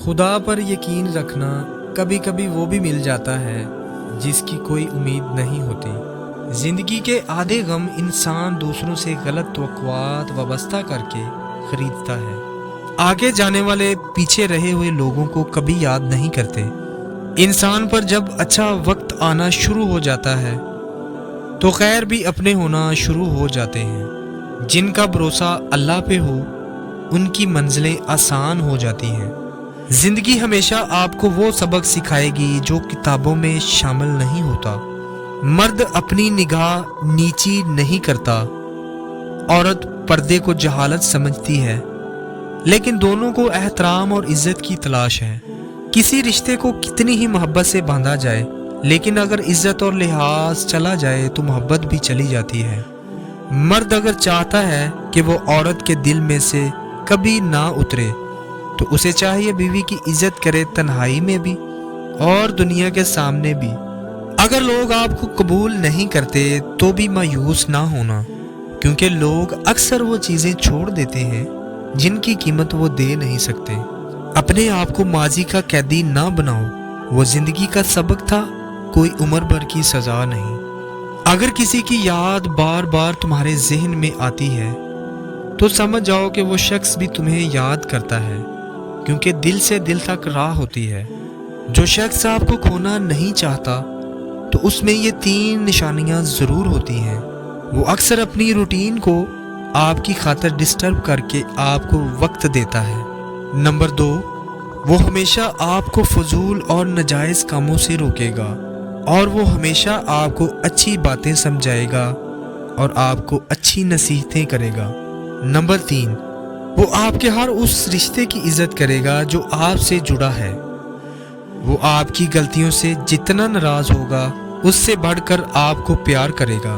خدا پر یقین رکھنا کبھی کبھی وہ بھی مل جاتا ہے جس کی کوئی امید نہیں ہوتی۔ زندگی کے آدھے غم انسان دوسروں سے غلط توقعات وابستہ کر کے خریدتا ہے۔ آگے جانے والے پیچھے رہے ہوئے لوگوں کو کبھی یاد نہیں کرتے۔ انسان پر جب اچھا وقت آنا شروع ہو جاتا ہے تو خیر بھی اپنے ہونا شروع ہو جاتے ہیں۔ جن کا بھروسہ اللہ پہ ہو ان کی منزلیں آسان ہو جاتی ہیں۔ زندگی ہمیشہ آپ کو وہ سبق سکھائے گی جو کتابوں میں شامل نہیں ہوتا۔ مرد اپنی نگاہ نیچی نہیں کرتا، عورت پردے کو جہالت سمجھتی ہے، لیکن دونوں کو احترام اور عزت کی تلاش ہے۔ کسی رشتے کو کتنی ہی محبت سے باندھا جائے، لیکن اگر عزت اور لحاظ چلا جائے تو محبت بھی چلی جاتی ہے۔ مرد اگر چاہتا ہے کہ وہ عورت کے دل میں سے کبھی نہ اترے تو اسے چاہیے بیوی کی عزت کرے، تنہائی میں بھی اور دنیا کے سامنے بھی۔ اگر لوگ آپ کو قبول نہیں کرتے تو بھی مایوس نہ ہونا، کیونکہ لوگ اکثر وہ چیزیں چھوڑ دیتے ہیں جن کی قیمت وہ دے نہیں سکتے۔ اپنے آپ کو ماضی کا قیدی نہ بناؤ، وہ زندگی کا سبق تھا، کوئی عمر بھر کی سزا نہیں۔ اگر کسی کی یاد بار بار تمہارے ذہن میں آتی ہے تو سمجھ جاؤ کہ وہ شخص بھی تمہیں یاد کرتا ہے، کیونکہ دل سے دل تک راہ ہوتی ہے۔ جو شخص آپ کو کھونا نہیں چاہتا تو اس میں یہ 3 نشانیاں ضرور ہوتی ہیں۔ وہ اکثر اپنی روٹین کو آپ کی خاطر ڈسٹرب کر کے آپ کو وقت دیتا ہے۔ نمبر 2، وہ ہمیشہ آپ کو فضول اور ناجائز کاموں سے روکے گا، اور وہ ہمیشہ آپ کو اچھی باتیں سمجھائے گا اور آپ کو اچھی نصیحتیں کرے گا۔ نمبر 3، وہ آپ کے ہر اس رشتے کی عزت کرے گا جو آپ سے جڑا ہے۔ وہ آپ کی غلطیوں سے جتنا ناراض ہوگا اس سے بڑھ کر آپ کو پیار کرے گا۔